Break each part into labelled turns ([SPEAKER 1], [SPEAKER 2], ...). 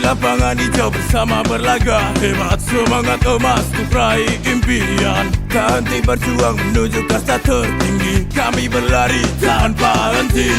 [SPEAKER 1] lapangan hijau bersama berlaga. Hebat semangat emas untuk raih impian. Tak henti berjuang menuju kasta tertinggi. Kami berlari tanpa henti.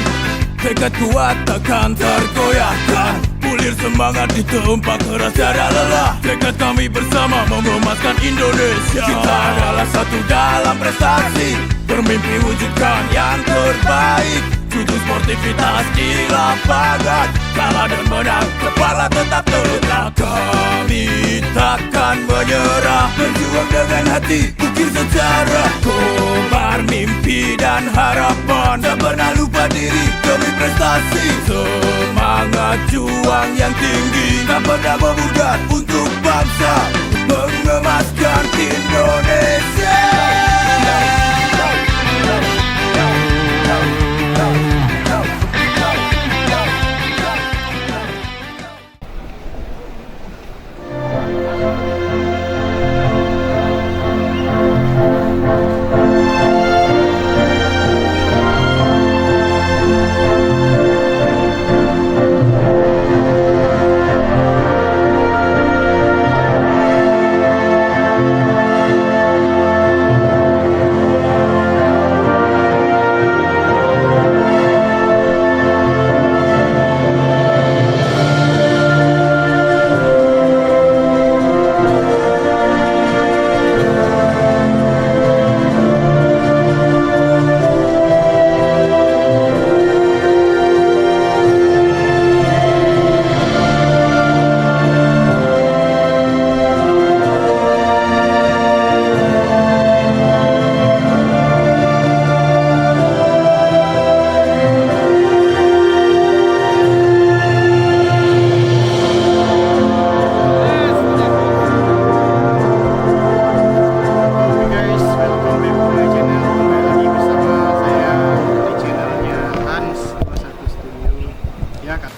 [SPEAKER 1] Tekad kuat takkan tergoyahkan. Pulir semangat di tempat keras tiada lelah. Tekad kami bersama mengemaskan Indonesia. Kita adalah satu dalam prestasi. Bermimpi wujudkan yang terbaik. Tujuh sportivitas di lapangan. Kalah dan menang, kepala tetap tegak. Kami takkan menyerah. Berjuang dengan hati, ukir sejarah. Kobar mimpi dan harapan. Tak pernah lupa diri demi prestasi. Semangat juang yang tinggi. Tak pernah memudar untuk bangsa. Mengemaskan Indonesia.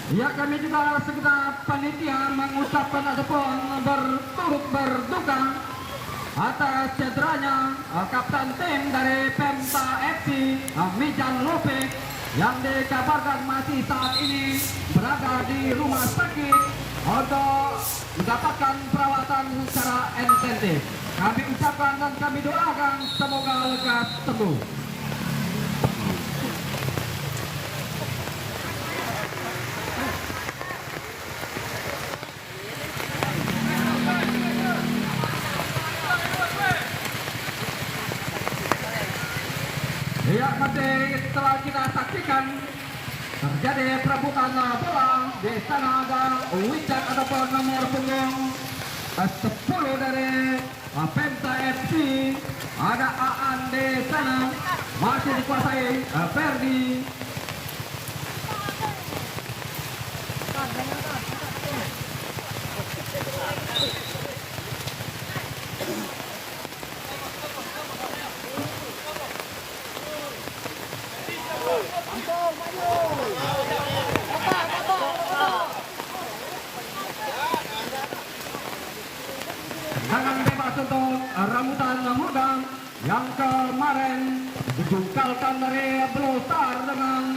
[SPEAKER 2] Ya, kami juga segenap panitia mengucapkan ataupun berturut berduka atas cederanya kapten tim dari Pemta FC Mijan Lope yang dikabarkan masih saat ini berada di rumah sakit untuk mendapatkan perawatan secara intensif. Kami ucapkan dan kami doakan semoga lekas sembuh. Ya, masih setelah kita saksikan terjadi perebutan bola. Di sana ada Wicak ataupun nomor punggung 10 dari Pemta FC. Ada Aan di sana, masih dikuasai Ferdi. Tendangan bebas untuk rambutan muda yang kemarin dijungkalkan dari Blue Star dengan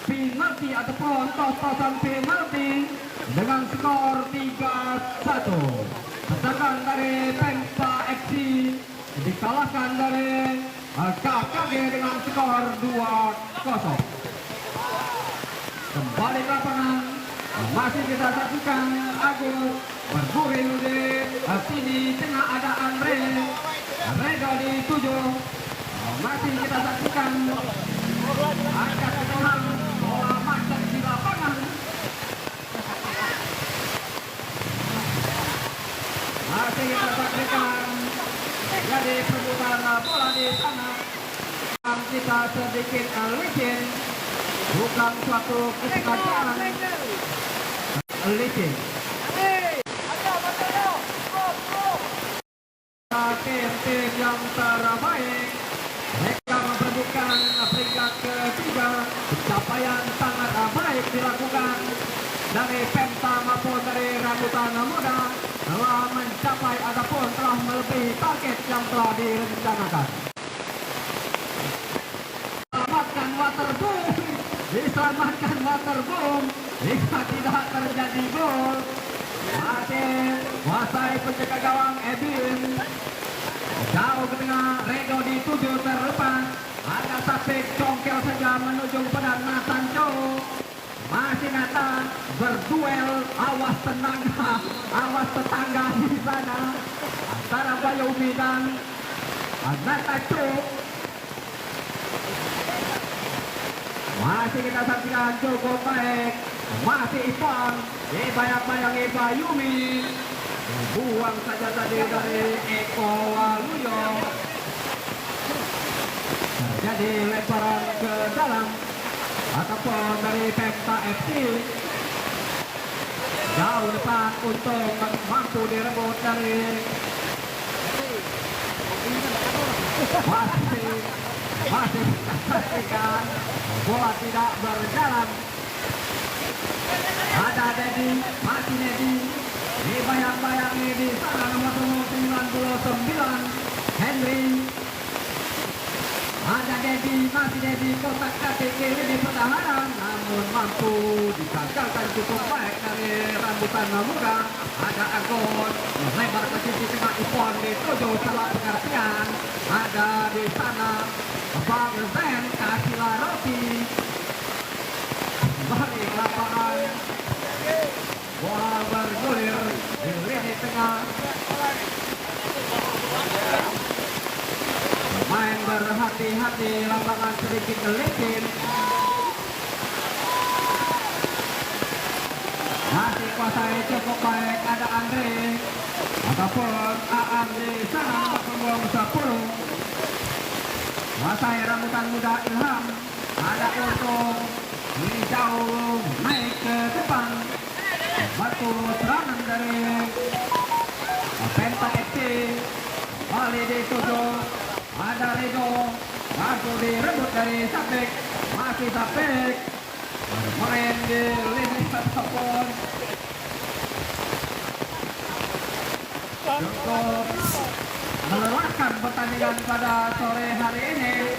[SPEAKER 2] penalti ataupun tos-tosan penalti dengan skor 3-1. Sedangkan dari Pemta FC dikalahkan dari KKG dengan skor 2-0. Kembali ke lapangan, masih kita saksikan Agus berguling di sini, tengah ada Andre Reda di 7. Masih kita saksikan angkat ketulang bola macet di lapangan. Masih kita saksikan jadi perebutan bola di sana. Kita sedikit licin, bukan suatu kesengajaan licin. Tim yang terbaik, mereka memperebutkan peringkat ketiga. Pencapaian sangat baik dilakukan dari Pemta maupun dari rambutan muda, telah mencapai ataupun telah melebihi target yang telah direncanakan. Selamatkan Waterboom diselamatkan waterboom jika tidak terjadi gol. Masih kuasai penjaga gawang Edwin, jauh ke tengah, Redo dituju terlepas, ada Sapik congkel saja menuju pada Natanco. Masih Nathan berduel, awas tetangga di sana antara Bayumi dan Natanco. Masih kita saksikan cukup baik, masih Ipon dibayang-bayangi Bayumi, buang saja tadi dari Eko Waluyo, terjadi lemparan ke dalam ataupun dari Pemta FC, jauh depan untuk mampu direbut dari masih saksikan bola tidak berjalan. Ada Dedi, masih Dedi dibayang-bayangi di sana nomor 99 Henry. Ada Dedi, masih Dedi, kotak kaki kiri di pertahanan, namun mampu digagalkan cukup baik dari rambutan muda. Ada Agon, lebar ke sisi tengah, Ipon dituju salah pengertian. Ada di sana Bang Zen, kasihlah roti balik lapangan, bola bergulir di lini tengah. Main berhati-hati, lapangan sedikit licin. Masih kuasai cukup baik, ada Andre ataupun Aan di sana membuang 10. Kuasai rambutan muda Ilham, ada Untung, ini jauh naik ke depan, batu serangan dari Penta FC, kali dituju, ada Redo, batu direbut dari Sapik, masih Sapik, main di lini ataupun cukup melelahkan pertandingan pada sore hari ini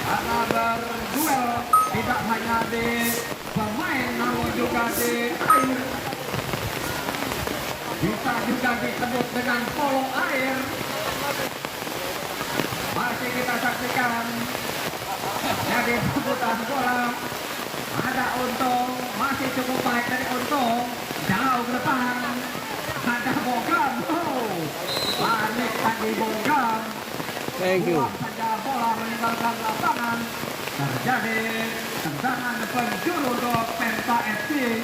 [SPEAKER 2] karena berduel tidak hanya di pemain namun juga di air, bisa juga disebut dengan polo air. Masih kita saksikan jadi sebutan bola, ada Untung, masih cukup baik dari Untung, jauh ke depan, ada Bogam, panik tadi Bogam.
[SPEAKER 3] Thank you.
[SPEAKER 2] Buang saja bola meninggalkan lapangan, terjadi tendangan penjuru untuk Penta FC.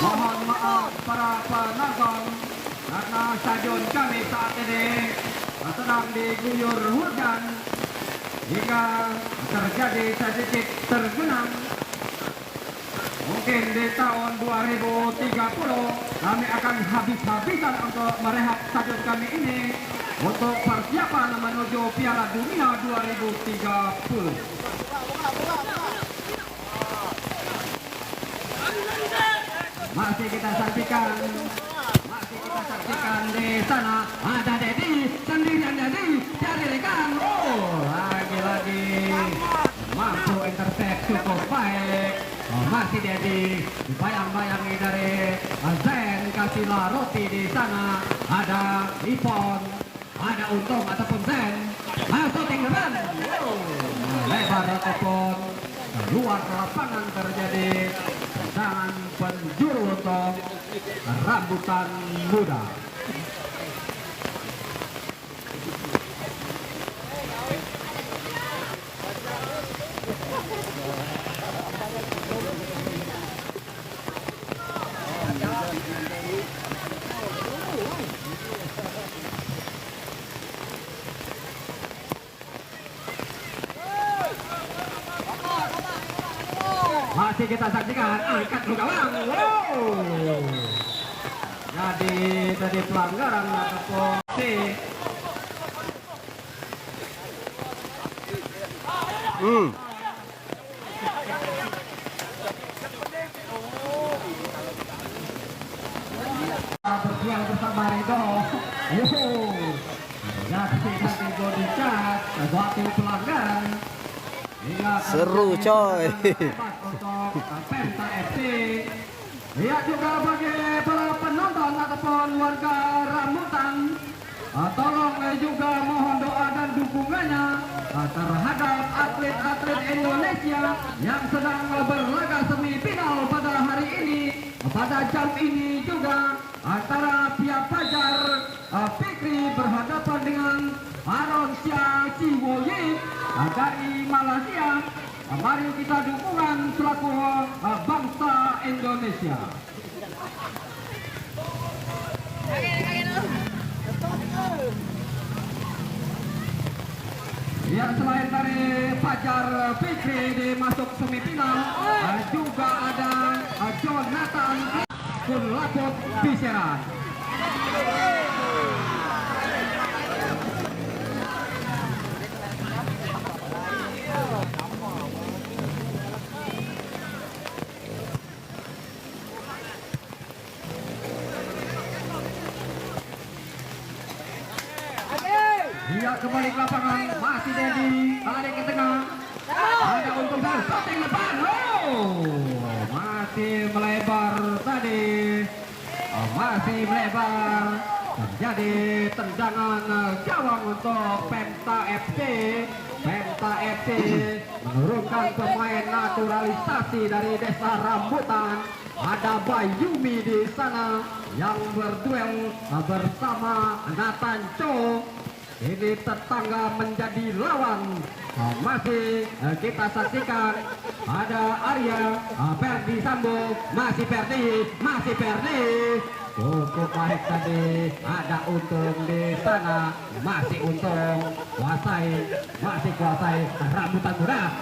[SPEAKER 2] Mohon maaf para penonton karena stadion kami saat ini sedang diguyur hujan hingga terjadi sedikit tergenang. Mungkin di tahun 2030 kami akan habis-habisan untuk merehab stadion kami ini untuk persiapan menuju Piala Dunia 2030. Masih kita saksikan di sana ada Dedi, sendirian Dedi dari rekan. Oh, lagi-lagi mampu intercept cukup baik. Masih Dedi dibayang-bayangi dari Zen, kasihlah roti di sana. Ada Ipon, ada Untung ataupun Zen. Shooting depan, lebar ataupun luar lapangan terjadi tendangan penjuru untuk rambutan muda. Masih kita saksikan angkat ke gawang. Wow. Jadi tadi pelanggaran ataupun berjuang bersama Redo. Jadi nanti gol dicat. suatu pelanggaran. Hingga
[SPEAKER 3] Seru, coy.
[SPEAKER 2] Untuk Pemta FC. Lihat juga bagi para penonton ataupun warga Rambutan. Tolong juga mohon doa dan dukungannya terhadap atlet-atlet Indonesia yang sedang berlaga semifinal pada hari ini. Pada jam ini juga antara Pia Fajar Fikri berhadapan dengan Aronsia Ciwoye dari Malaysia. Mari kita dukungan selaku bangsa Indonesia. Ya, selain dari Fajar Fikri di masuk semifinal, juga ada Jonathan Kulaput Biseran. Dia kembali ke lapangan, masih Dedi, tarik ke tengah. Ada untuk shooting depan. Masih melebar tadi. Masih melebar. Terjadi tendangan gawang untuk Pemta FC. Pemta FC menurunkan pemain naturalisasi dari desa Rambutan. Ada Bayumi di sana yang berduel bersama Nathan Cho. Ini tetangga menjadi lawan. Masih kita saksikan ada Arya, Ferdi Sambo, masih Ferdi. Cukup baik tadi, ada Untung di sana, masih Untung, masih kuasai Rambutan muda,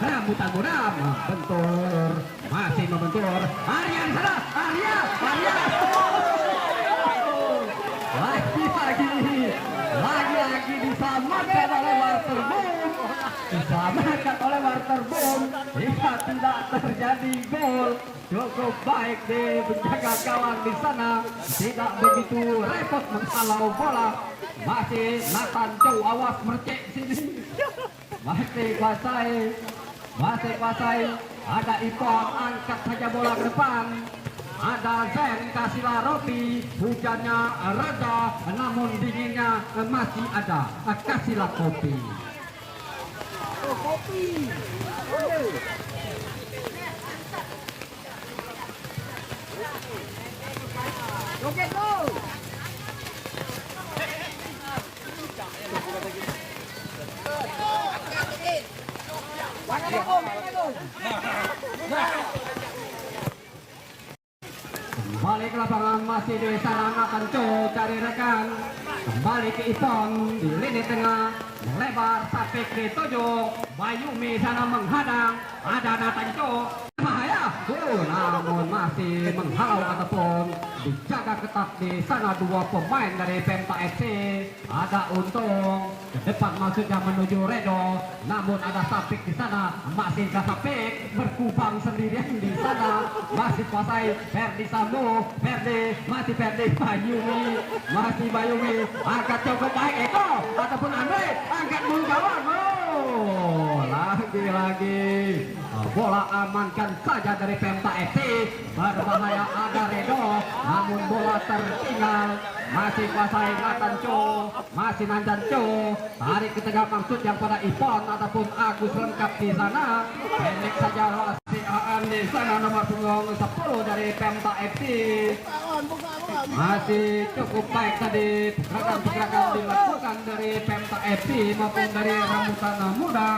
[SPEAKER 2] membentur, masih membentur. Arya di sana, Arya. Lagi diselamatkan oleh Walter Boom. Jika tidak terjadi gol, cukup baik di penjaga gawang di sana, tidak begitu repot menghalau bola. Masih Nathan Chow, awas mercek sini. Masih kuasai. Ada Ipon, angkat saja bola ke depan. Ada Zen, kasihlah roti, hujannya reda, namun dinginnya masih ada. Kasihlah kopi. Kopi. Oke, go. Kembali ke lapangan, masih di sana Nathan Cho cari rekan. Kembali ke Ipon di lini tengah, melebar sampai ke tujuh. Bayumi sana menghadang, ada Nathan Cho. Bahaya, namun masih menghalau ataupun dijaga ketat di sana dua pemain dari Pemta FC. Ada Untung ke depan maksudnya menuju Redo, namun ada Sapik di sana, masih Sapik berkubang sendirian di sana. Masih kuasai Ferdi Sambo, masih Bayumi, angkat cukup baik Eko ataupun Andre, angkat mulu gawang. Lagi bola amankan saja dari Pemta FC. Berbahaya ada Redo, namun bola tertinggal. Masih kuasai Nathan Cho, masih Nandan Cho, tarik ke tengah maksud yang pada Ipon ataupun Agus lengkap di sana. Pendek saja masih Aan di sana, nomor punggung 10 dari Pemta FC. Masih cukup baik tadi pergerakan dilakukan dari Pemta FC maupun dari Rambutan Muda.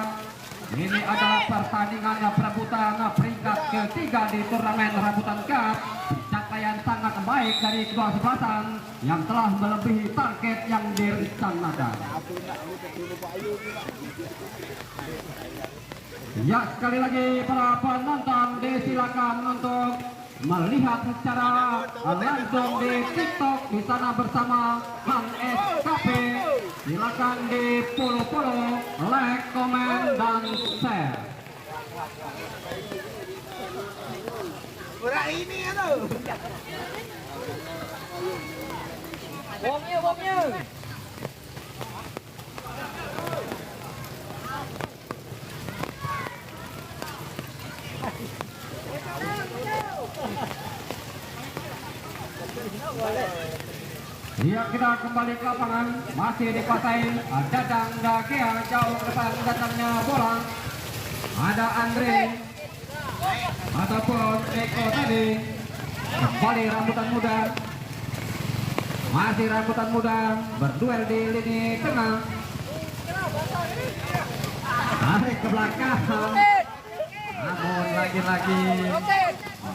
[SPEAKER 2] Ini adalah pertandingan perebutan peringkat ketiga di turnamen Rambutan Cup. Capaian sangat baik dari kedua sebelasan yang telah melebihi target yang direncanakan. Ya, sekali lagi para penonton disilakan untuk melihat secara langsung di TikTok di sana bersama Bang SKP. Silakan di follow, like, komen, dan share.
[SPEAKER 3] Ora ini itu. Bomnya.
[SPEAKER 2] Ya, kita kembali ke lapangan, masih dikuasai Dadang Dakia, jauh ke depan datangnya bola. Ada Andre ataupun Eko tadi. Kembali rambutan muda, masih rambutan muda berduel di lini tengah. Tarik ke belakang, namun lagi-lagi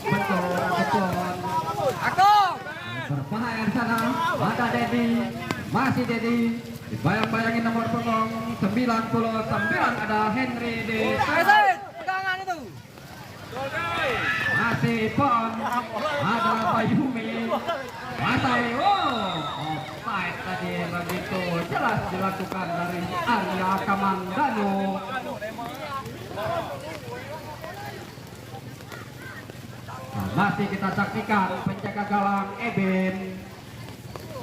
[SPEAKER 2] betul berbahaya di sana. Ada Dedi, masih Dedi, dibayang-bayangin nomor punggung 99 ada Henry di
[SPEAKER 3] Pegangan itu.
[SPEAKER 2] masih Ipon, ada Bayumi, masai, offside tadi begitu jelas dilakukan dari Arya Kamandanu. Masih kita saksikan penjaga gawang Eben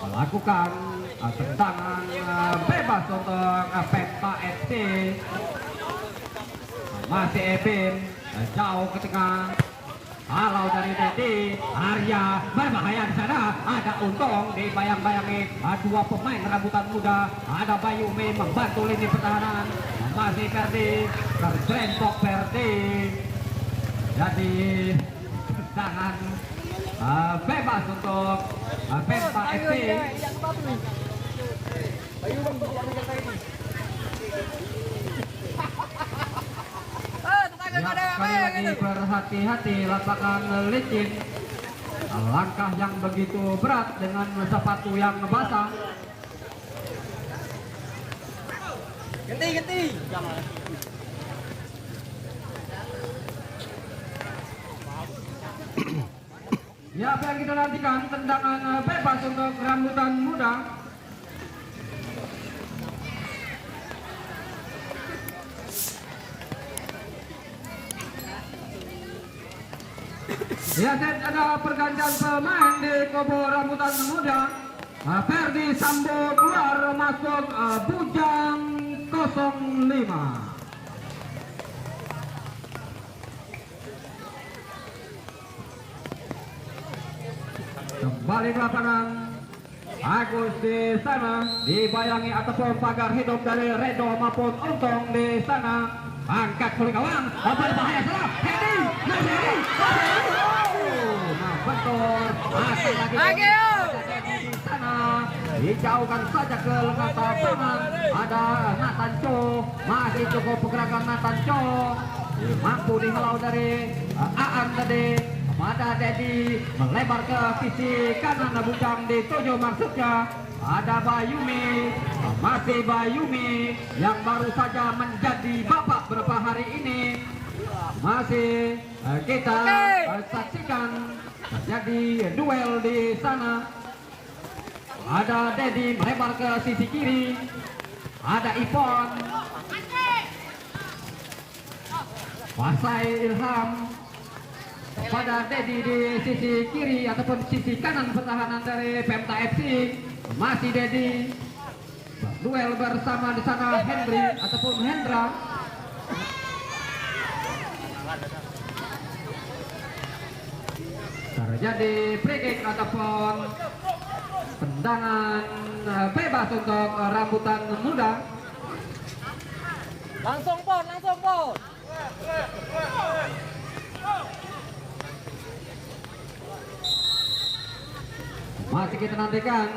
[SPEAKER 2] melakukan tendangan bebas untuk Pemta FC. Masih Eben jauh ke tengah. Kalau dari Dedi, Arya berbahaya di sana. Ada Untung dibayang-bayangi dua pemain rambutan muda. Ada Bayumi membantu lini pertahanan. Masih Ferdi, terjerempok Ferdi. Jadi tendangan bebas untuk Pemta FC. Sekali lagi berhati-hati, lapangan licin, langkah yang begitu berat dengan sepatu yang basah.
[SPEAKER 3] Ganti.
[SPEAKER 2] Ya, apa yang kita nantikan tendangan bebas untuk rambutan muda. Ya, ada pergantian pemain di kubu rambutan muda. Ferdi Sambo keluar, masuk Bujang 05. Kembali ke lapangan, Agus di sana dibayangi ataupun pagar hidup dari Redo maupun Untung di sana. Angkat kuli gawang, berbahaya salah. Hedi, betul. Masih lagi di sana. Dijauhkan saja ke lengan lapangan. Ada Nathan Cho, masih cukup pergerakan Nathan Cho. Mampu dihalau dari Aan tadi. Ada Dedi melebar ke sisi kanan, Bujang dituju maksudnya. Ada Bayumi, masih Bayumi yang baru saja menjadi bapak beberapa hari ini. Masih kita saksikan terjadi duel di sana. Ada Dedi melebar ke sisi kiri. Ada Ipon, Wasai Ilham pada Dedi di sisi kiri ataupun sisi kanan pertahanan dari Pemta FC. Masih Dedi duel bersama di sana Henry ataupun Hendra. Terjadi free kick ataupun tendangan bebas untuk rambutan muda.
[SPEAKER 3] Langsung pon.
[SPEAKER 2] Masih kita nantikan.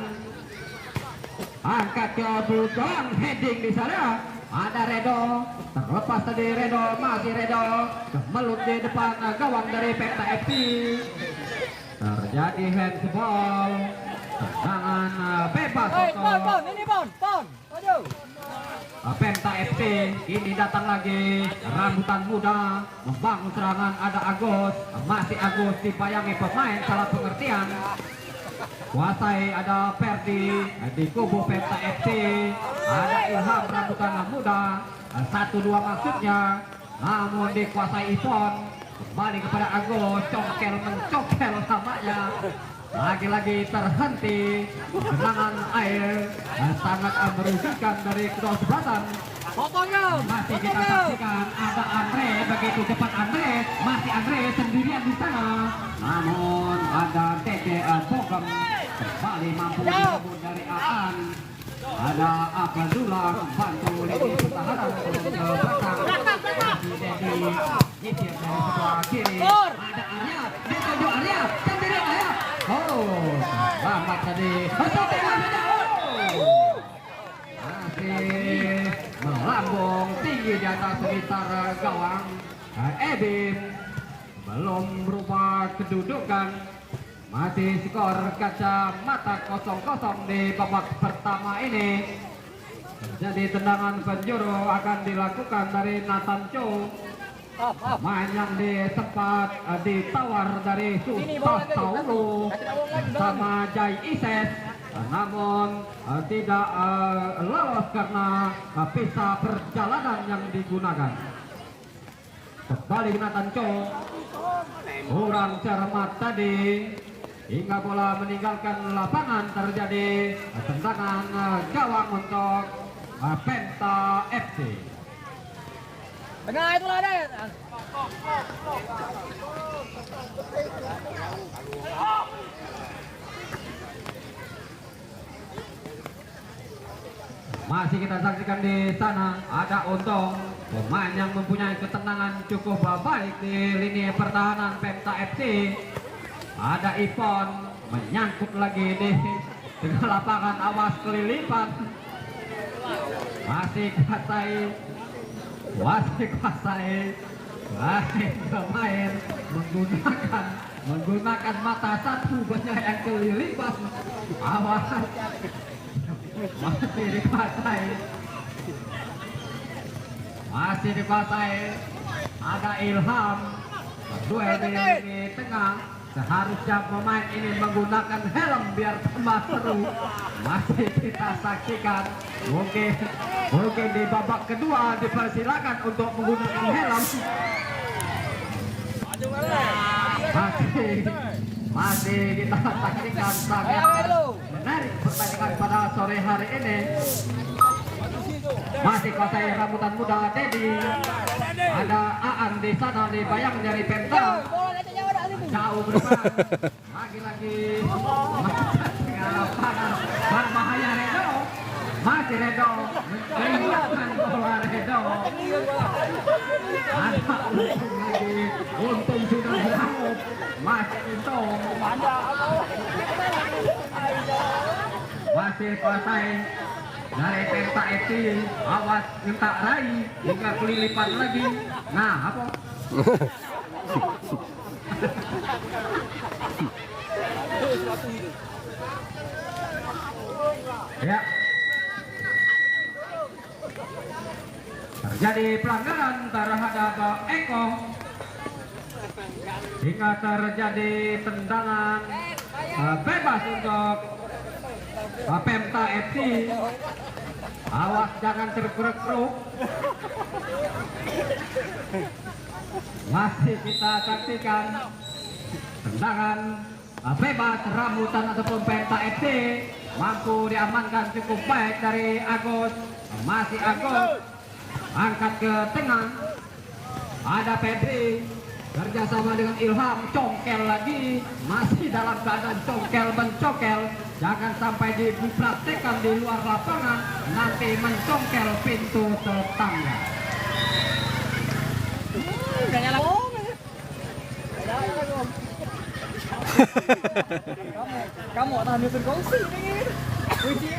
[SPEAKER 2] Angkat ke belakang, heading di sana. Ada Redo, terlepas tadi Redo, masih Redo kemelut di depan gawang dari Pemta FC. Terjadi handball, tendangan bebas untuk
[SPEAKER 3] Ini pon. Aduh.
[SPEAKER 2] Pemta FC. Ini datang lagi rambutan muda membangun serangan. Ada Agus, masih Agus dibayangi pemain salah pengertian. Kuasai ada Ferdi di kubu Pemta FC. Ada Ilham rambutan muda 1-2 maksudnya, namun dikuasai Ipon. Kembali kepada Agus, congkel mencongkel samanya. Lagi-lagi terhenti genangan air, sangat merugikan dari kedua sebelasan. Masih kita saksikan ada Andre, begitu cepat Andre, masih Andre sendirian di sana. Namun ada Dede Bogem kembali mampu direbut dari Aan. Ada Abdullah bantu lini pertahanan turun ke belakang. Masih Dedi nyisir dari sebelah kiri. Ada Aryat, dituju Aryat, sendiri Aryat. Oh, selamat tadi. Masih melambung tinggi di atas sekitar gawang. Ebin belum berubah kedudukan. Masih skor kacamata 0-0 di babak pertama ini. Jadi tendangan penjuru akan dilakukan dari Nathan Cho. Main yang di tempat ditawar dari Sultan Taulu sama Jai Ises, namun tidak lolos karena visa perjalanan yang digunakan. Kembali Nathan Cho, kurang cermat tadi hingga bola meninggalkan lapangan. Terjadi tendangan gawang untuk Penta FC.
[SPEAKER 3] Tengah itulah deh.
[SPEAKER 2] Masih kita saksikan di sana ada Untung, pemain yang mempunyai ketenangan cukup baik di lini pertahanan Penta FC. Ada Ipon menyangkut lagi di tengah lapangan, awas kelilipan. Masih kuasai pemain menggunakan mata satu, banyak yang kelilipan. Awas, masih dikuasai. Ada Ilham berdua di tengah. Seharusnya pemain ini menggunakan helm biar tambah seru. Masih kita saksikan. Mungkin di babak kedua dipersilakan untuk menggunakan helm. Masih kita saksikan sangat menarik pertandingan pada sore hari ini. Masih kuasai rambutan muda Dedi. Ada Aan di sana dibayang dari Penta. Jauh berdepan. Lagi-lagi tengah lapangan berbahaya Redo. Masih Redo mencelinggirkan bola Redo. Ada Untung lagi. Untung sudah berangkat. Masih Untung. Masih kuasai dari Penta FC. Awas minta rai hingga kelilipan lagi. Nah apa? Ya, terjadi pelanggaran terhadap Eko hingga terjadi tendangan bebas untuk Penta FC. Awas jangan terkeruk-keruk. Masih kita saksikan tendangan bebas rambutan ataupun Penta FC mampu diamankan cukup baik dari Agus. Masih Agus angkat ke tengah. Ada Pedri kerjasama dengan Ilham, congkel lagi. Masih dalam keadaan congkel mencokel. Jangan sampai dipraktekkan di luar lapangan, nanti mencongkel pintu tetangga.
[SPEAKER 3] Udah nyala. Kamu tahan nyusun kongsi nih. Kunci.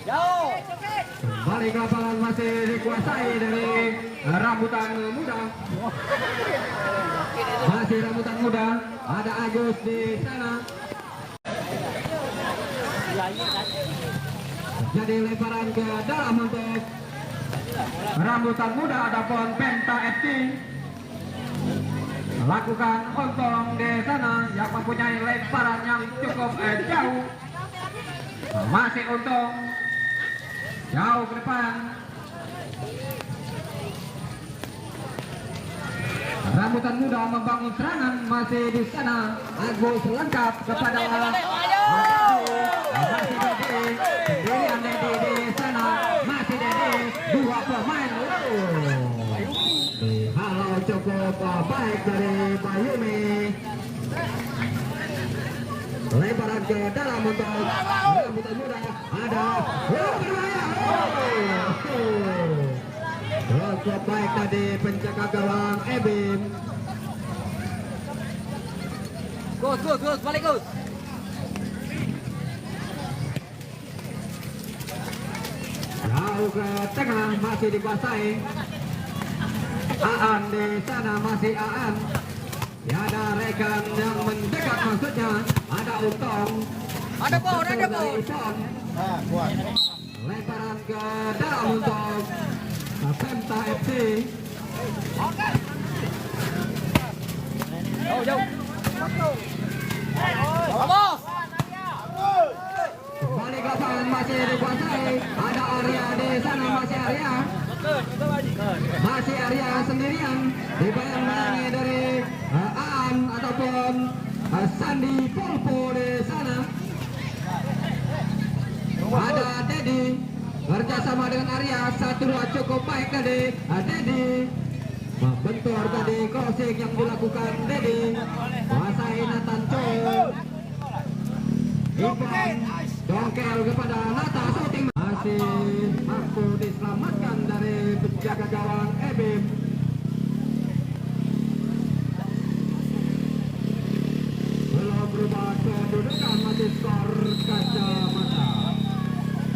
[SPEAKER 3] Jauh.
[SPEAKER 2] Kembali ke lapangan masih dikuasai dari rambutan muda. Masih rambutan muda. Ada Agus di sana. Jadi lemparan ke dalam untuk rambutan muda ataupun Penta FC. Lakukan Untung di sana yang mempunyai lemparan yang cukup jauh. Masih Untung jauh ke depan. Rambutan muda membangun serangan masih di sana. Agus lengkap kepada masih Dedi, sendirian Dedi di sana. Masih Dedi, dua pemain. baik dari Bayumi. Lebaran ke dalam untuk rambutan muda. Ada berbahaya. Cukup baik tadi penjaga gawang Ebim.
[SPEAKER 3] Gus, balik Gus.
[SPEAKER 2] Jauh ke tengah masih dikuasai. Aan di sana masih Aan. Ya ada rekan yang mendekat maksudnya. Ada Untung.
[SPEAKER 3] Ada Bon.
[SPEAKER 2] Lemparan ke dalam untuk Pemta FC.
[SPEAKER 3] Jauh. Vamos.
[SPEAKER 2] Kembali ke lapangan masih dikuasai. Ada Arya di sana masih Arya. Masih Arya sendirian. Dibayang-bayangi dari Aan ataupun Sandi Polpo di sana. Ada Dedi kerjasama dengan Arya. 1-2 cukup baik tadi. Dedi membentur tadi crossing yang dilakukan Dedi. Kuasai Nathan Cho. Ivan dongkel kepada Nata shooting. Masih mampu diselamatkan dari penjaga gawang Ebim. Belum berubah kedudukan, masih skor kacamata.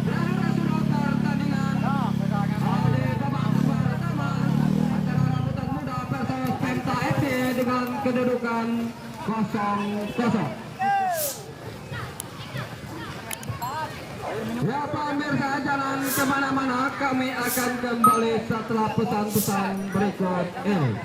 [SPEAKER 2] Berakhir sudah pertandingan di babak pertama antara Rambutan Muda versus Pemta FC dengan kedudukan 0-0. Ya pemirsa, jangan kemana-mana, kami akan kembali setelah pesan-pesan berikut ini.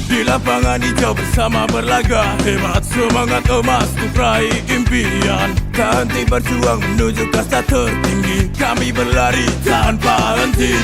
[SPEAKER 1] Di lapangan hijau bersama berlaga, hebat semangat emas untuk raih impian. Tak henti berjuang menuju kasta tertinggi, kami berlari tanpa henti.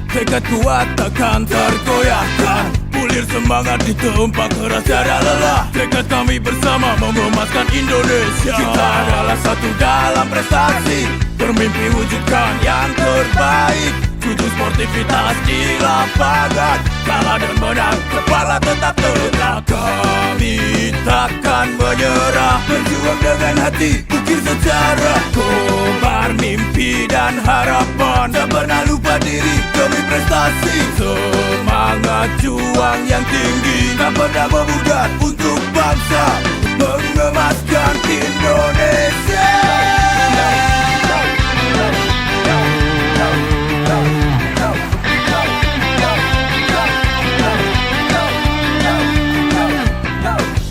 [SPEAKER 1] Tekad kuat takkan tergoyahkan, pulir semangat ditempa keras tiada lelah. Tekad kami bersama mengemaskan Indonesia. Kita adalah satu dalam prestasi, bermimpi wujudkan yang terbaik. Tujuh sportivitas di lapangan, kalah dan menang, kepala tetap tegak. Kami takkan menyerah, berjuang dengan hati, ukir sejarah. Kobar mimpi dan harapan, tak pernah lupa diri demi prestasi. Semangat juang yang tinggi, tak pernah memudar untuk bangsa, mengemaskan Indonesia.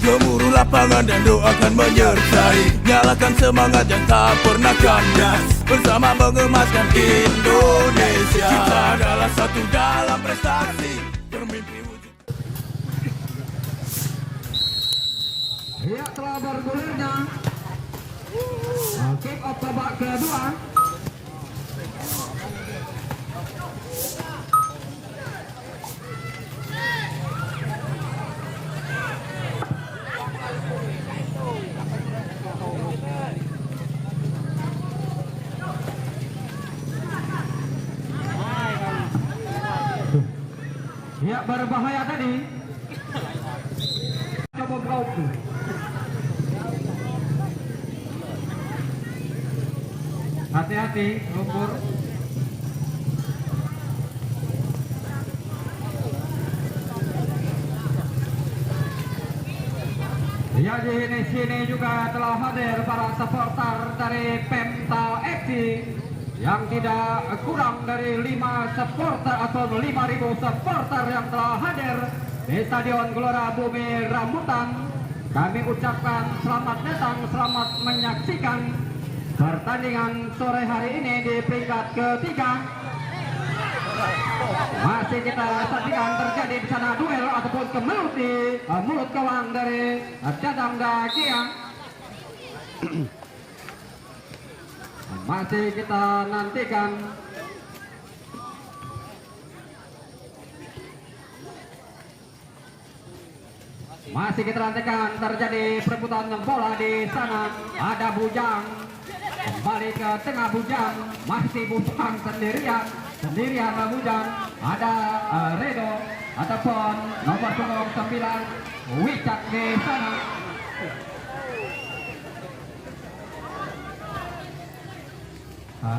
[SPEAKER 1] Gemuruh lapangan dan doakan menyertai, nyalakan semangat yang tak pernah kandas, bersama mengemaskan Indonesia. Kita adalah satu dalam prestasi, bermimpi wujud.
[SPEAKER 2] Ya, telah bergulirnya kick off babak kedua. Ya, berbahaya tadi. Coba blok. Hati-hati, lumpur. Ya, di sini juga telah hadir para supporter dari Pemta FC yang tidak kurang dari 5 supporter atau 5.000 supporter yang telah hadir di Stadion Gelora Bumi Rambutan. Kami ucapkan selamat datang, selamat menyaksikan pertandingan sore hari ini di peringkat ketiga. Masih kita saksikan terjadi di sana duel ataupun kemelut di mulut gawang dari Dadang Dagiang. Masih kita nantikan. Masih kita nantikan terjadi perebutan bola di sana. Ada Bujang kembali ke tengah. Bujang masih Bujang sendirian Bujang. Ada Redo ataupun nomor 9 Wicak di sana.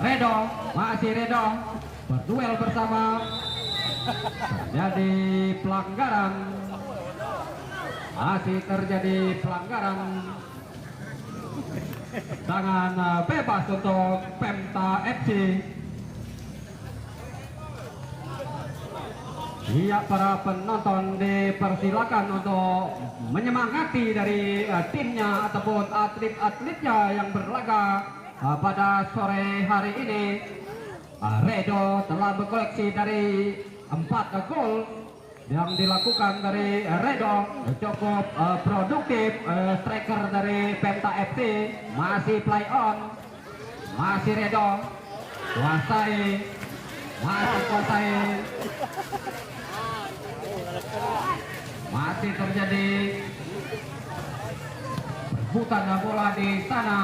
[SPEAKER 2] Redo masih Redo berduel bersama. Terjadi pelanggaran. Masih terjadi pelanggaran. Tangan bebas untuk Pemta FC. Iya, para penonton dipersilakan untuk menyemangati dari timnya ataupun atlet-atletnya yang berlaga pada sore hari ini. Redo telah berkoleksi dari 4 gol yang dilakukan dari Redo, cukup produktif. Striker dari Pemta FC masih play on, masih Redo kuasai, masih terjadi perebutan bola di sana.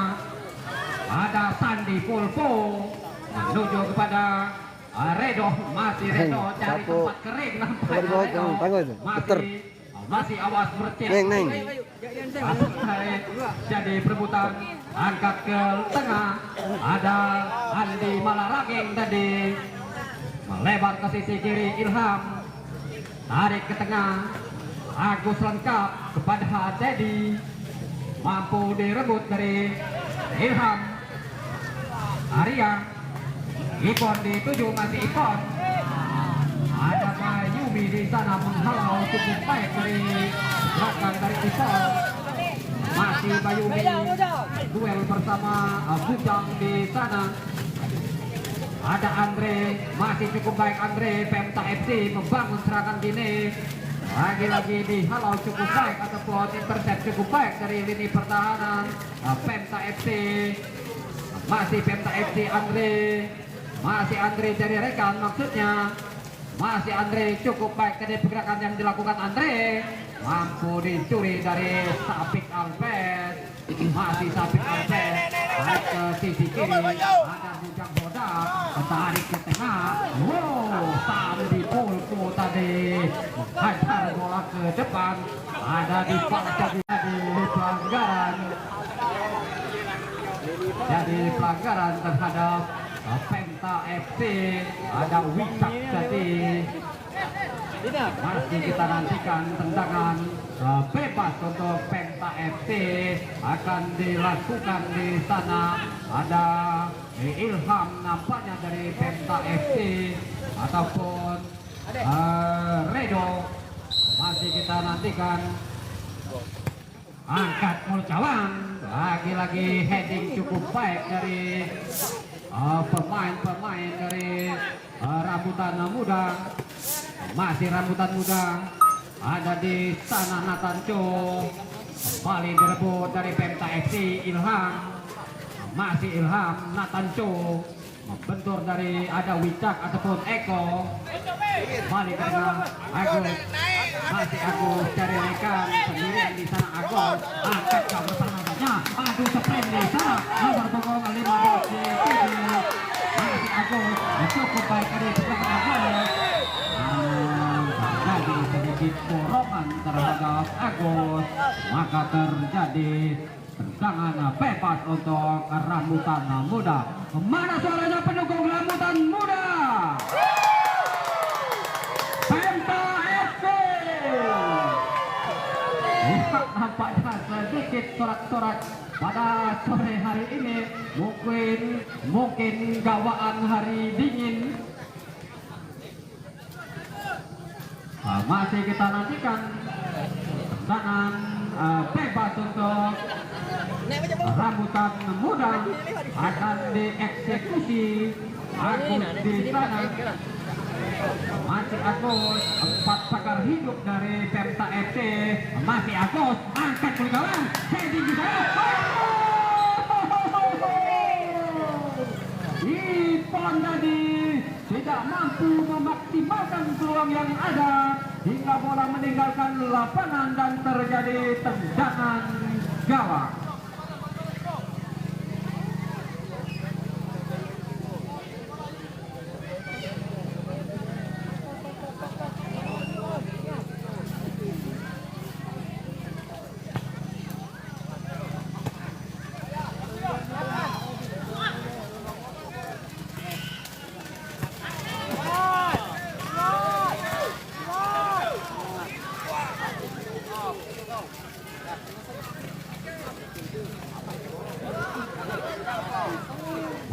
[SPEAKER 2] Ada Sandi Pulpo menuju kepada Redo, masih Redo cari tempat kering nampaknya. Masih awas bercek. Jadi perebutan angkat ke tengah. Ada Andi Malarageng tadi melebar ke sisi kiri. Ilham tarik ke tengah. Agus lengkap kepada Dedi, mampu direbut dari Ilham. Arya Ipon dituju, masih Ipon. Ada Mayumi di sana menghalau cukup baik dari belakang dari Ipon. Masih Mayumi duel bersama Bujang di sana. Ada Andre, masih cukup baik Andre. Pemta FC membangun serangan dini. Lagi-lagi dihalau cukup baik ataupun intercept cukup baik dari lini pertahanan Pemta FC. Masih Pemta FC Andre. Masih Andre dari rekan maksudnya. Masih Andre cukup baik dari pergerakan yang dilakukan Andre. Mampu dicuri dari Sapik Alves. Masih Sapik Alves tarik ke sisi kiri. Ada Bujang Bodak tarik ke tengah. Wow, Sandi Pulpo tadi hajar bola ke depan. Ada di pelanggaran. Jadi pelanggaran terhadap Pemta FC. Ada Wicak tadi. Masih kita nantikan tendangan bebas untuk Pemta FC akan dilakukan di sana. Ada Ilham nampaknya dari Pemta FC ataupun Redo. Masih kita nantikan. Angkat Mulcawan, lagi-lagi heading cukup baik dari pemain-pemain dari Rambutan Muda. Masih Rambutan Muda. Ada di sana Natanco, kembali direbut dari Pemta FC. Ilham, masih Ilham. Natanco membentur dari ada Wicak ataupun Eko. Balik ke tengah Agus. Masih Agus cari rekan sendirian di sana. Agus angkat ke bersama-samanya. Aduh, sprint di sana. Nomor punggung 15 di sini. Masih Agus cukup baik dari sebelah Agus. Terjadi sedikit dorongan terhadap Agus, maka terjadi tendangan bebas untuk Rambutan Muda. Mana suaranya pendukung Rambutan Muda? Pemta FC. Lihat nampaknya sedikit sorak-sorak pada sore hari ini. Mungkin gawaan hari dingin. Masih kita nantikan tendangan bebas untuk Rambutan Muda akan dieksekusi. Agus di sana. Masih Agus, 4 pakar hidup dari Pemta FC. Masih Agus, angkat ke gawang. Jadi bisa. Ipon tadi tidak mampu memaksimalkan peluang yang ada hingga bola meninggalkan lapangan dan terjadi tendangan gawang.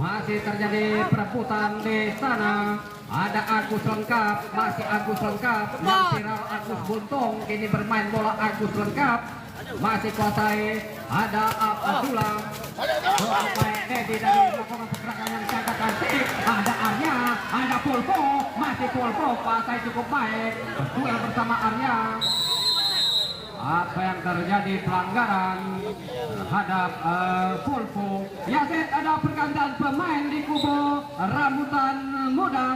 [SPEAKER 2] Masih terjadi perebutan di sana. Ada Agus lengkap, masih Agus lengkap. Yang viral Agus buntung, kini bermain bola Agus lengkap. Masih kuasai. Ada Abdullah. Sampai Dedi dari melakukan pergerakan yang sangat cantik. Ada Arya, ada Pulpo, masih Pulpo kuasai cukup baik. Berduel bersama Arya. Apa yang terjadi pelanggaran terhadap Pulpo. Yasin, ada pergantian pemain di kubu Rambutan Muda.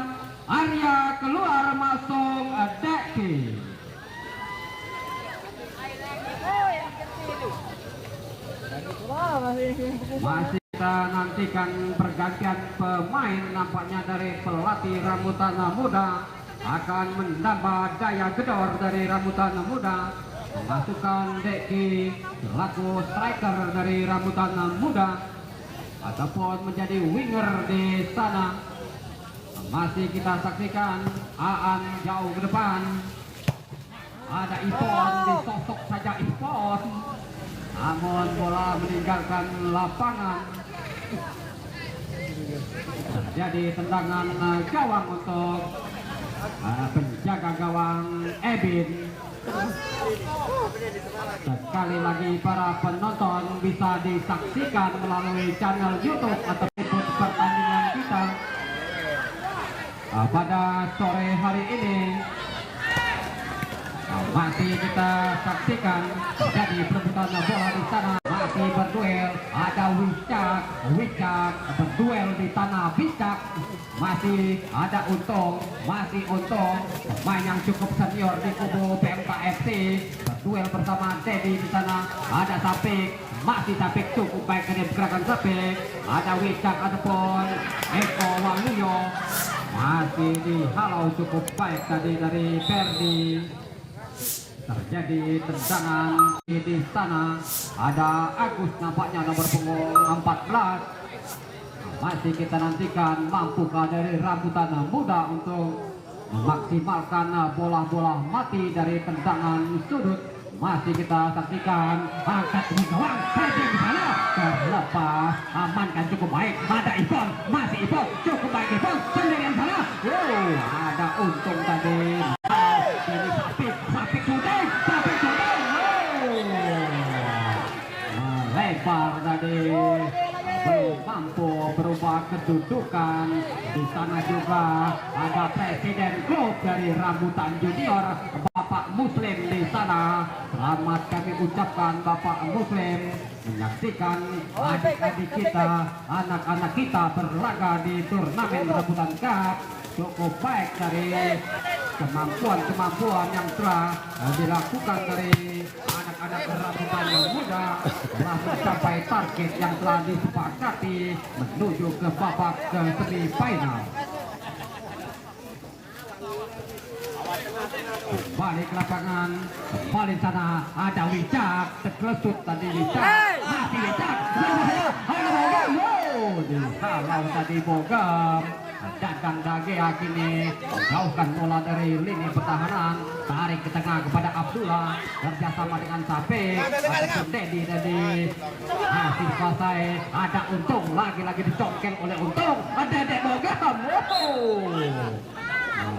[SPEAKER 2] Arya keluar masuk Deki. Masih kita nantikan pergantian pemain, nampaknya dari pelatih Rambutan Muda akan menambah daya gedor dari Rambutan Muda. Memasukkan Deki selaku striker dari Rambutan Muda ataupun menjadi winger di sana. Masih kita saksikan Aan jauh ke depan. Ada Ipon, disosok saja Ipon. Namun bola meninggalkan lapangan. Terjadi tendangan gawang untuk penjaga gawang Ebin. Sekali lagi para penonton bisa disaksikan melalui channel YouTube atau pertandingan kita pada sore hari ini. Masih kita saksikan terjadi perebutan bola di sana. Masih berduel, ada Wicak berduel di tanah Wicak. Masih ada Untung, pemain yang cukup senior di kubu PMK FC berduel bersama Dedi di sana. Ada Sapik, masih Sapik cukup baik dari gerakan Sapik. Ada Wicak ataupun Eko Waluyo, masih dihalau cukup baik tadi dari Ferdi. Terjadi tendangan di sana. Ada Agus nampaknya nomor punggung 14. Masih kita nantikan mampukah dari Rambutan Muda untuk memaksimalkan bola-bola mati dari tendangan sudut. Masih kita saksikan angkat di gawang, Ferdi di sana terlepas, amankan cukup baik. Ada Ipon, masih Ipon cukup baik. Ipon sendirian sana. Ada Untung tadi. Ini Sapik syuting. Lebar tadi, belum mampu berubah kedudukan. Di sana juga ada presiden klub dari Rambutan Junior, Bapak Muslim di sana. Selamat kami ucapkan Bapak Muslim menyaksikan adik-adik kita, anak-anak kita berlaga di turnamen Rambutan Cup. Cukup baik dari kemampuan yang telah dilakukan dari anak-anak Rambutan Muda, telah mencapai target yang telah disepakati menuju ke babak ke semifinal. Balik ke lapangan, kembali sana ada Wicak, terkelesut tadi Wicak, masih Wicak, dihalau tadi Bogam. Dagang Dagea kini menjauhkan bola dari lini pertahanan, tarik ke tengah kepada Abdullah, kerjasama dengan Sapik ataupun Dedi tadi masih kuasai. Ada Untung, lagi-lagi dicongkel oleh Untung, ada Dek Bogam.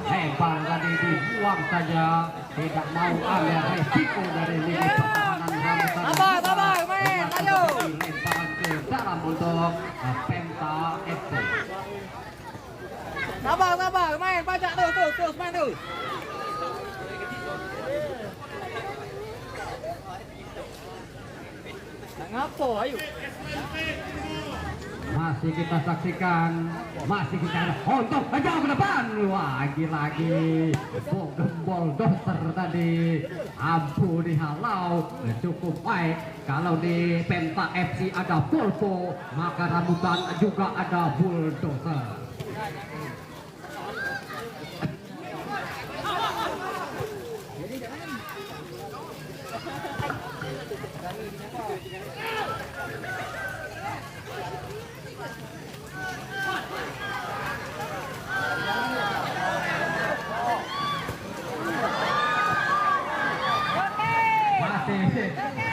[SPEAKER 2] Lebar tadi dibuang saja, tidak mau ambil resiko dari lini pertahanan Rambutan.
[SPEAKER 3] Sabar, main, ayo.
[SPEAKER 2] Lemparan ke dalam untuk Pemta FC.
[SPEAKER 3] Sabar, main, baca terus, main terus. Nah, ngapo, ayo.
[SPEAKER 2] Masih kita saksikan, masih kita untuk jauh ke depan, lagi-lagi gembol doser tadi, ampuh dihalau, cukup baik. Kalau di Penta FC ada Volvo, maka rambutan juga ada bulldozer.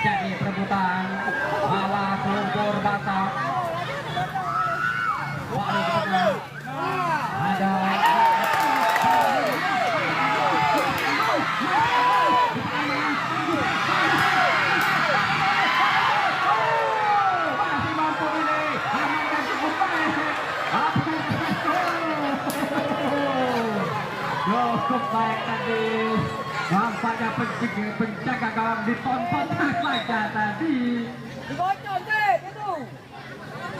[SPEAKER 2] Jadi perebutan awas lumpur basah. Ada masih mampu ini amankan cukup baik. Cukup baik tadi. Nampaknya penjaga gawang ditonton saja tadi.
[SPEAKER 3] Dibocor deh, itu.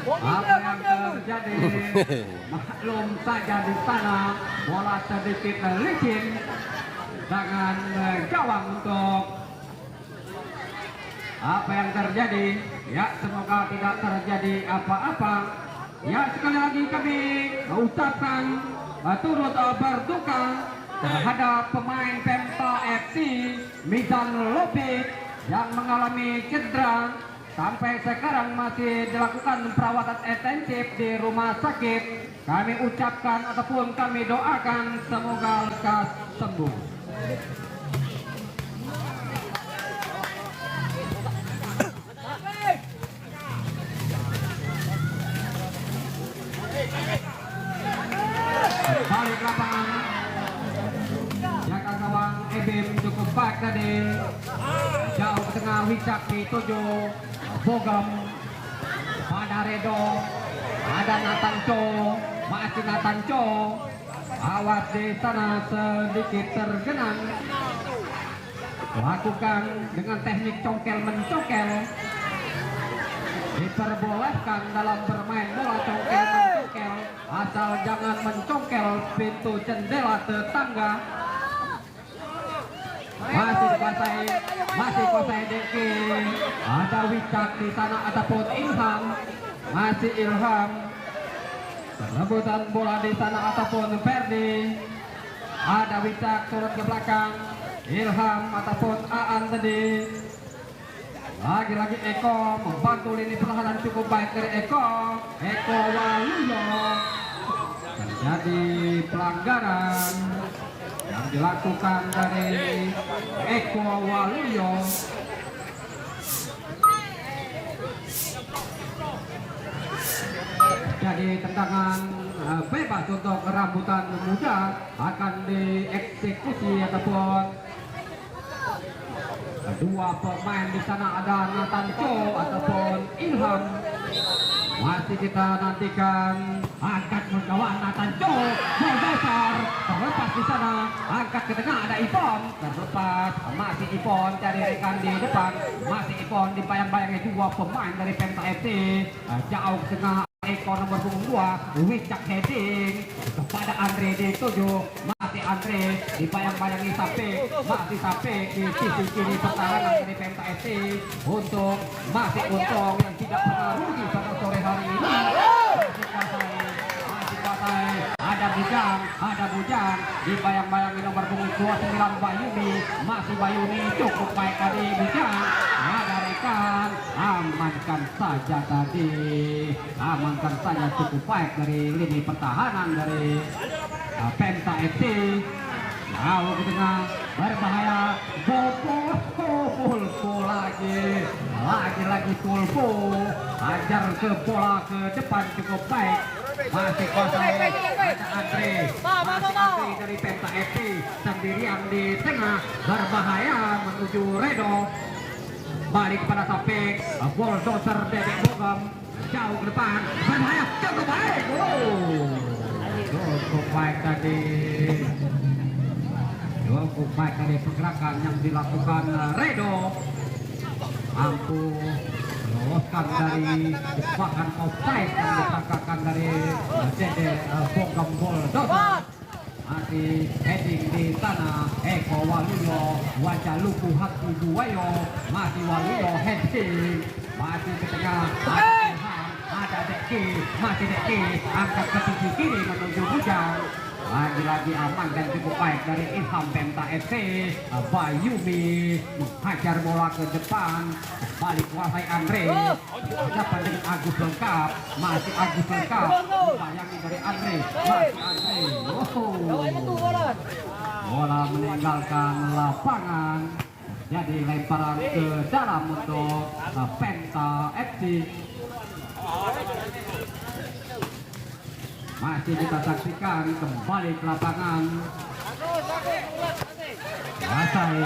[SPEAKER 2] Apa yang terjadi? Maklum saja di sana bola sedikit licin dengan gawang untuk apa yang terjadi. Ya, semoga tidak terjadi apa-apa. Ya, sekali lagi kami ucapkan turut berduka terhadap pemain Penta FC Mizan Lobit yang mengalami cedera. Sampai sekarang masih dilakukan perawatan intensif di rumah sakit. Kami ucapkan ataupun kami doakan semoga lekas sembuh. Balik lapangan. Jaga gawang Ebim cukup baik tadi. Jauh ke tengah Wicak dituju Bogem pada Redo. Ada Nathan Cho, masih Nathan Cho. Awas di sana sedikit tergenang. Lakukan dengan teknik congkel mencongkel. Diperbolehkan dalam bermain bola congkel mencongkel, asal jangan mencongkel pintu jendela tetangga. Masih kuasai Deki. Ada Wicak di sana ataupun Ilham. Masih Ilham. Rebutan bola di sana ataupun Ferdi. Ada Wicak turun ke belakang. Ilham ataupun Aan tadi. Lagi-lagi Eko membantu lini pertahanan cukup baik dari Eko Waluyo. Terjadi pelanggaran yang dilakukan dari Eko Waluyo. Jadi tendangan bebas untuk rambutan muda akan dieksekusi ataupun dua pemain di sana ada Nathan Cho ataupun Ilham. Masih kita nantikan angkat menggawang Nathan Cho besar terlepas di sana, angkat ke tengah ada Ipon terlepas, masih Ipon cari rekan di depan, masih Ipon dibayang-bayangi dua pemain dari Penta FC. Jauh ke tengah Eko nomor punggung 2, Wicak heading kepada Andre dituju, masih Andre dibayang-bayangi Sape, masih Sape di sisi kiri pertahanan dari Penta FC untuk masih Untung yang tidak pernah rugi pada sore hari ini. Masih kuasai, ada Bujang dibayang-bayangi nomor punggung 29 Bayuni, masih Bayuni cukup baik tadi Bujang. Ada rekan, amankan saja tadi, amankan saja cukup baik dari lini pertahanan dari Penta FC. Jauh ke tengah berbahaya, Pulpo lagi Pulpo ajar ke bola ke depan cukup baik. Masih kuasai ada Andre, masih Andre dari Penta FC sendirian di tengah berbahaya menuju Redo. Balik pada Sapek, bulldozer Dedek Bogem jauh ke depan, berbahaya cukup baik. cukup baik tadi. Cukup baik dari pergerakan yang dilakukan Redo, mampu meloloskan dari jebakan offside yang dipaksakan dari Dede Bogam Bulldozer. Masih heading di sana Eko Waluyo, wajah luku hati Buwayo, masih Waluyo heading, masih ke tengah, ada Deki, masih Deki, angkat ke sisi kiri menuju Bujang. Lagi-lagi aman dan cukup baik dari Ilham Pemta FC. Bayumi hajar bola ke depan, balik kuasai Andre, dapat dengan Agus lengkap, masih Agus lengkap, bayangi dari Andre, masih Andre. Bola meninggalkan lapangan, jadi lemparan ke dalam untuk Pemta FC. Masih kita saksikan kembali ke lapangan. Masai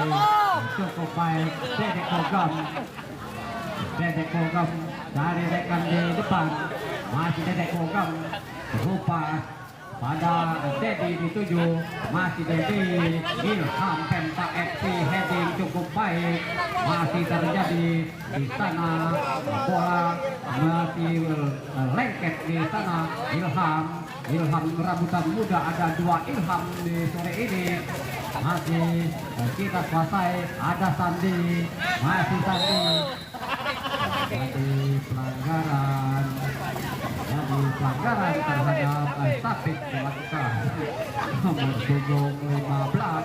[SPEAKER 2] cukup baik Dede Kogam. Dede Kogam dari rekan di depan. Masih Dede Kogam berupa pada Dedi dituju, masih Dedi. Ilham Pemta FC heading cukup baik, masih terjadi di sana, bola masih lengket di sana. Ilham rambutan muda, ada dua Ilham di sore ini. Masih kita kuasai, ada Sandi, masih Sandi. Jadi pelanggaran terhadap Safik dilakukan nomor punggung 15.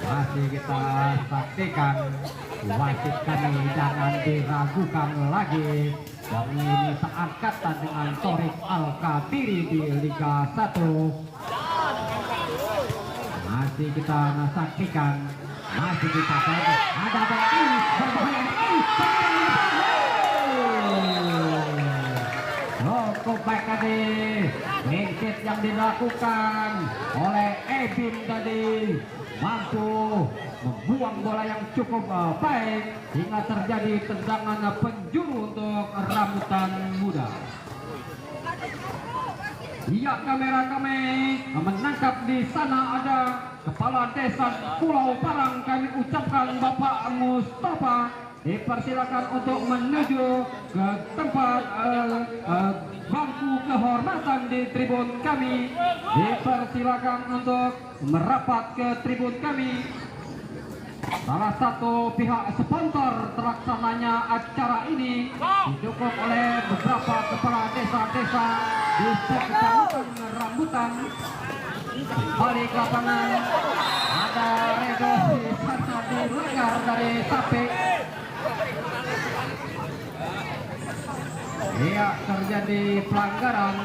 [SPEAKER 2] Masih kita saksikan, wasit kami jangan diragukan lagi. Yang ini seangkatan dengan Torik Al-Katiri di Liga 1. Masih kita saksikan, masih kita saksikan, ada cukup baik tadi lengket yang dilakukan oleh Ebin tadi, mampu membuang bola yang cukup baik hingga terjadi tendangan penjuru untuk rambutan muda. Iya, kamera kami menangkap di sana ada Kepala Desa Pulau Parang. Kami ucapkan Bapak Mustafa dipersilakan untuk menuju ke tempat bangku kehormatan di tribun kami. Dipersilakan untuk merapat ke tribun kami. Salah satu pihak sponsor terlaksananya acara ini didukung oleh beberapa kepala desa-desa di Kecamatan Rambutan. Balik lapangan ada Redo di sana dilanggar dari Sapik. Iya, terjadi pelanggaran.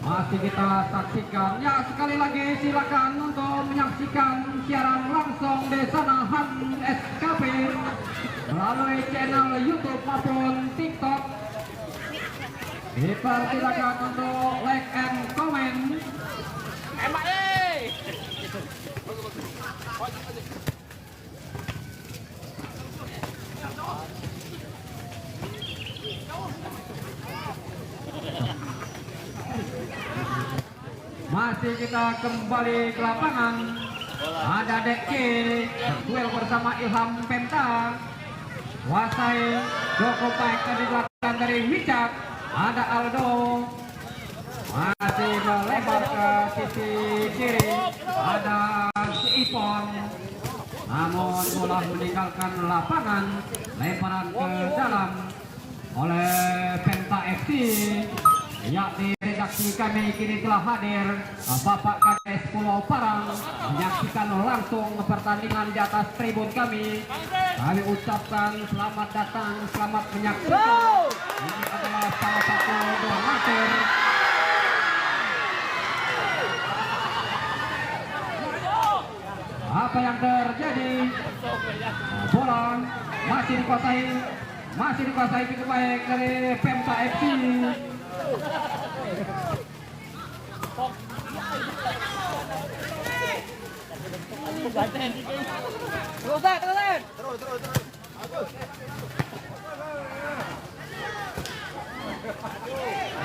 [SPEAKER 2] Masih kita saksikan. Ya, sekali lagi silakan untuk menyaksikan siaran langsung di sana Han SKP melalui channel YouTube maupun TikTok. Dipersilakan untuk like and comment. Masih kita kembali ke lapangan. Ada Deki duel bersama Ilham Pemta. Wasai cukup baik dilakukan dari Wicak. Ada Aldo, masih melebar ke sisi kiri. Ada si Ipon, namun bola meninggalkan lapangan. Lemparan ke dalam oleh Pemta FC. Yakni redaksi kami kini telah hadir Bapak Kades Pulau Parang menyaksikan langsung pertandingan di atas tribun kami. Kami ucapkan selamat datang, selamat menyaksikan. Ini adalah salah satu donatur. Apa yang terjadi? Bola masih dikuasai cukup baik dari Pemta FC.
[SPEAKER 3] Terusin.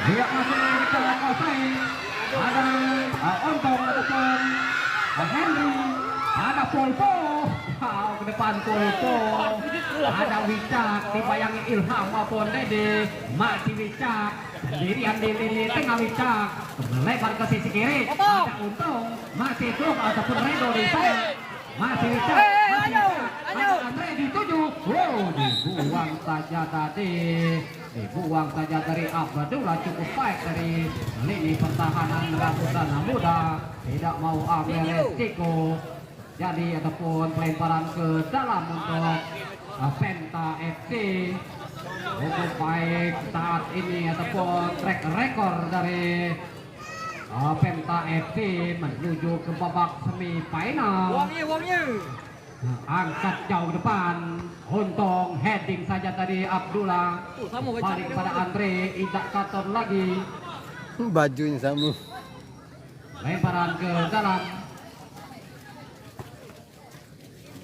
[SPEAKER 2] Dia masih dikuasai. Ada Ontong ataupun Henry. Ada Polpo. Ke depan Polpo. Ada Wicak. Dibayangi Ilham maupun Dede. Masih Wicak. Sendirian di lini tengah Wicak. Lebar ke sisi kiri. Ada Untung. Masih Klub ataupun Redo di sana. Masih Wicak. Ada Andre dituju. Wow, dibuang saja tadi. Dibuang saja dari Abdullah, cukup baik dari lini pertahanan Rambutan Muda. Tidak mau ambil resiko. Jadi ataupun pelemparan ke dalam untuk Penta FC. Cukup baik saat ini ataupun track record dari Penta FC menuju ke babak semifinal.
[SPEAKER 3] Uangnya.
[SPEAKER 2] Angkat jauh depan. Untung heading saja tadi Abdullah. Balik pada Andre. Tidak katon lagi.
[SPEAKER 4] Bajunya sama.
[SPEAKER 2] Lemparan ke dalam.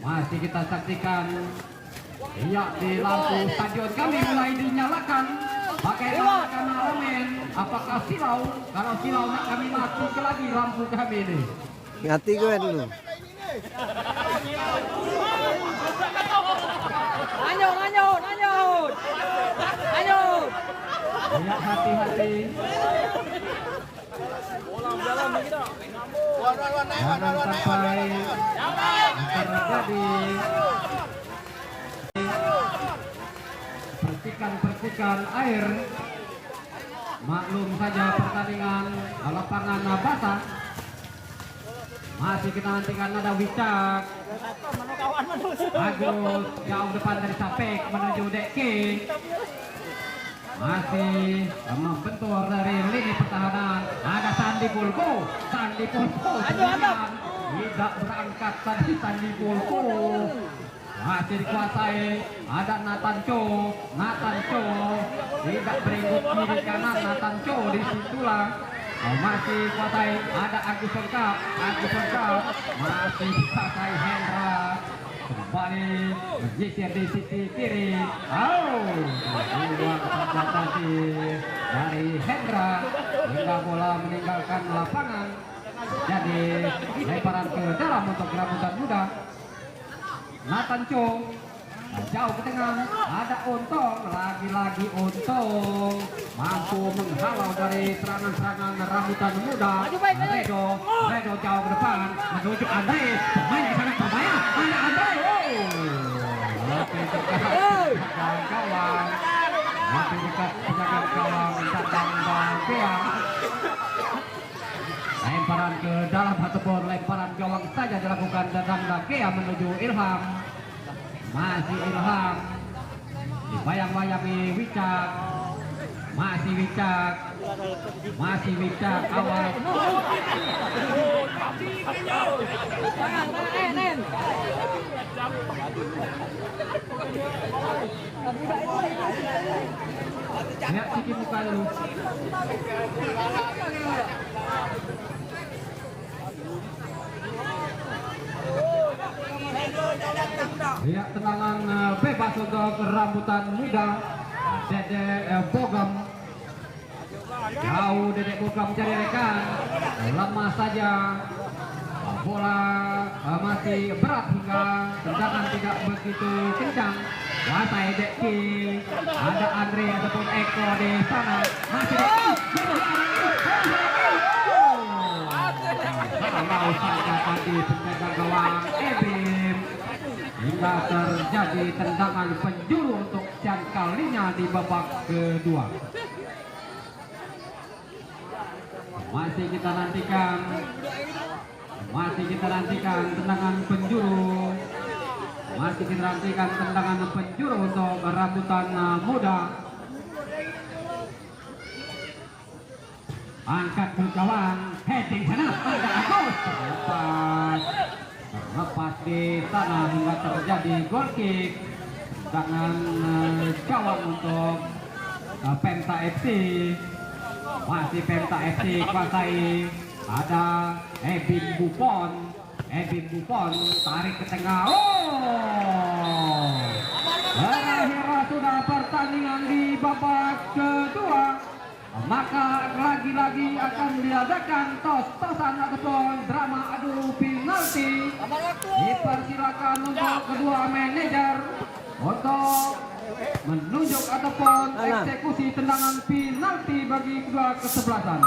[SPEAKER 2] Masih kita saksikan. Ya, di lampu stadion kami mulai dinyalakan. Pakai kameramen. Apakah silau? Kalau silau nak kami matikan lagi lampu kami ini.
[SPEAKER 4] Ngati gue dulu.
[SPEAKER 3] Lanjut.
[SPEAKER 2] Ya, hati-hati. Jangan sampai terjadi percikan air. Maklum saja pertandingan lapangan basah. Masih kita nantikan ada Wicak. Agus jauh depan dari Sapek menuju Deki. Masih membentur dari lini pertahanan. Ada Sandi Pulko. Tidak berangkat tadi Sandi Pulko. Masih dikuasai. Ada Nathan Cho. Tidak beringgut kiri kanan Nathan Cho di situlah. Masih kuasai. Ada Agus Sengkap. Masih dikuasai Hendra. Kembali bergeser di sisi kiri. Dua tadi dari Hendra hingga bola meninggalkan lapangan. Jadi lemparan ke dalam untuk Rambutan Muda. Nathan Cho jauh ke tengah. Ada Untung, lagi-lagi Untung mampu menghalau dari serangan-serangan Rambutan Muda. Redo jauh ke depan menuju Andre. Pemain yang sangat berbahaya. Ada Andre. Lebih dekat gawang. Lebih dekat penjaga gawang Tatang Bagea. Lemparan ke dalam ataupun lemparan gawang saja dilakukan Tatang Bagea menuju Ilham. Masih Ilham. Dibayang-bayangi Wicak. Masih Wicak awal. Lihat cuci muka dulu. Lihat tendangan bebas untuk Rambutan Muda. Dede Bogam. Jauh Dede Bogam cari rekan. Lemah saja. Bola masih berat hingga tendangan tidak begitu kencang. Kuasai Deki. Ada Andre ataupun Eko di sana. Masih Deki. Kalau saja tadi penjaga gawang Ebim. Hingga terjadi tendangan penjuru untuk yang kalinya di babak kedua. Masih kita nantikan tendangan penjuru. Masih kita nantikan tendangan penjuru untuk Rambutan Muda. Angkat ke gawang, heading sana, ada Agus. Terlepas di sana hingga terjadi goal kick. Tendangan gawang untuk Penta FC. Masih Penta FC kuasai. Ada Ebin Buffon. Edwin Buffon tarik ke tengah. Oh, berakhir sudah pertandingan di babak kedua. Maka lagi-lagi akan diadakan tos-tosan ataupun drama adu penalti. Dipersilakan untuk kedua manajer untuk menunjuk ataupun eksekusi tendangan penalti bagi kedua kesebelasan.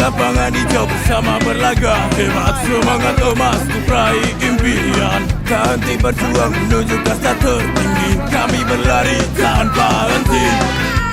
[SPEAKER 1] lapangan hijau bersama berlaga. Hebat semangat emas untuk raih impian. Tak henti berjuang menuju kasta tertinggi. Kami berlari tanpa henti.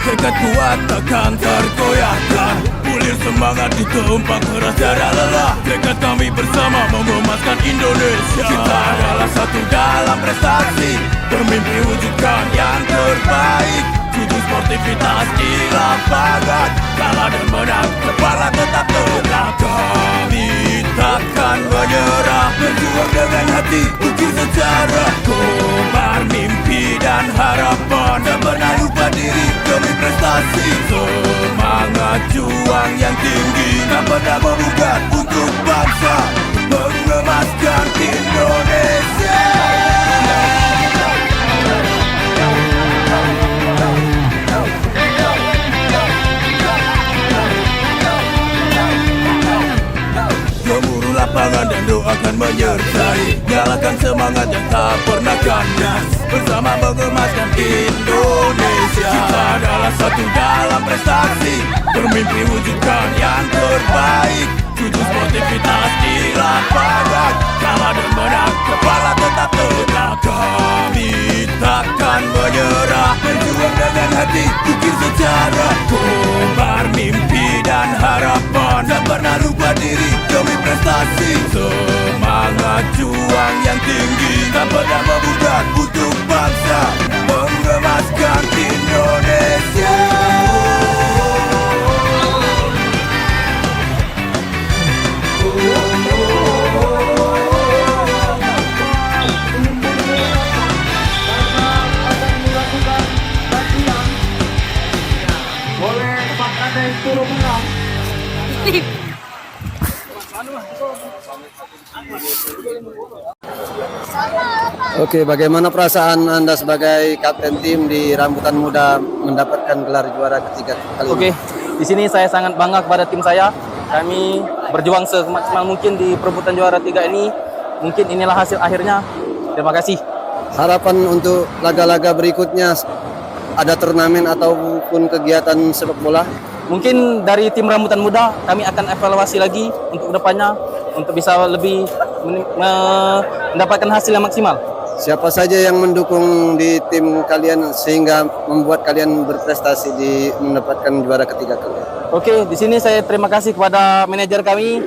[SPEAKER 1] Tekad kuat takkan tergoyahkan. Pulir semangat di tempat keras tiada lelah. Tekad kami bersama mengemaskan Indonesia. Kita adalah satu dalam prestasi. Bermimpi wujudkan yang terbaik. Tujuh sportivitas di lapangan. Kalah dan menang, kepala tetap tegak. Kami takkan menyerah. Berjuang dengan hati, ukir sejarah. Kobar mimpi dan harapan. Tak pernah lupa diri demi prestasi. Semangat juang yang tinggi. Tak pernah membuka untuk bangsa. Mengemaskan Indonesia. Gemuruh lapangan dan doakan menyertai. Nyalakan semangat yang tak pernah kandas. Bersama mengemaskan Indonesia. Kita adalah satu dalam prestasi. Bermimpi wujudkan yang terbaik. Tujuh sportivitas di lapangan. Kalah dan menang, kepala tetap tegak. Kami takkan menyerah. Berjuang dengan hati, ukir sejarah. Kobar mimpi dan harapan. Tak pernah lupa diri demi prestasi. Semangat juang yang tinggi. Tak pernah membudak untuk bangsa. Mengemaskan Indonesia.
[SPEAKER 2] Boleh Pak Kadek turun menang.
[SPEAKER 4] Oke, bagaimana perasaan Anda sebagai kapten tim di Rambutan Muda mendapatkan gelar juara ketiga kali ini?
[SPEAKER 3] Oke, di sini saya sangat bangga kepada tim saya. Kami berjuang semaksimal mungkin di perebutan juara 3 ini. Mungkin inilah hasil akhirnya. Terima kasih.
[SPEAKER 4] Harapan untuk laga-laga berikutnya, ada turnamen ataupun kegiatan sepak bola?
[SPEAKER 3] Mungkin dari tim Rambutan Muda kami akan evaluasi lagi untuk kedepannya untuk bisa lebih mendapatkan hasil yang maksimal.
[SPEAKER 4] Siapa saja yang mendukung di tim kalian sehingga membuat kalian berprestasi di mendapatkan juara ketiga kalian?
[SPEAKER 3] Oke, di sini saya terima kasih kepada manajer kami,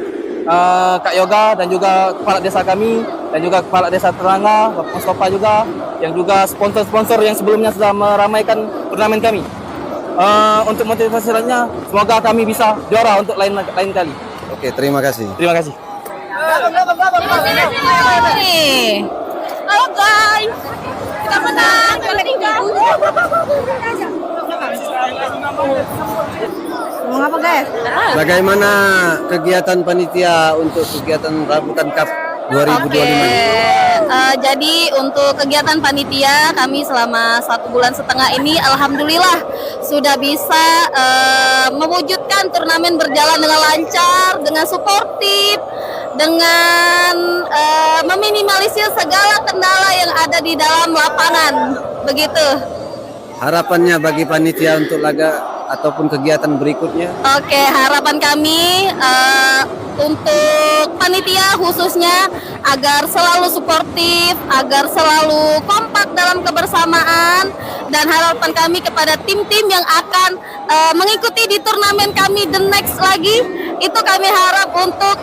[SPEAKER 3] Kak Yoga, dan juga kepala desa kami, dan juga kepala desa Terangga, Bapak Mustafa juga, yang juga sponsor-sponsor yang sebelumnya sudah meramaikan turnamen kami. Untuk motivasi lainnya, semoga kami bisa juara untuk lain kali.
[SPEAKER 4] Oke, terima kasih.
[SPEAKER 3] Terima kasih.
[SPEAKER 5] Halo guys, kita menang ketiga. Mau apa guys?
[SPEAKER 4] Bagaimana kegiatan panitia untuk kegiatan Rambutan Cup 2025 ini?
[SPEAKER 5] Jadi untuk kegiatan panitia kami selama 1,5 bulan ini alhamdulillah sudah bisa mewujudkan turnamen berjalan dengan lancar, dengan suportif, dengan meminimalisir segala kendala yang ada di dalam lapangan. Begitu. Harapannya bagi panitia untuk laga ataupun kegiatan berikutnya? Oke, harapan kami untuk panitia khususnya agar selalu suportif, agar selalu kompak dalam kebersamaan, dan harapan kami kepada tim-tim yang akan mengikuti di turnamen kami the next lagi, itu kami harap untuk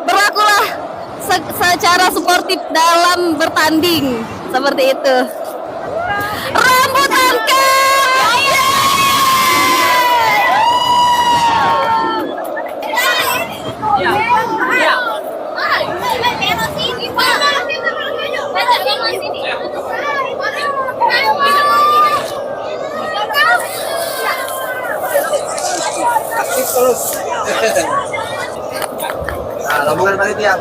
[SPEAKER 5] berlakulah secara suportif dalam bertanding, seperti itu. Rambutan
[SPEAKER 4] Terus. Nah, rombongan panitia.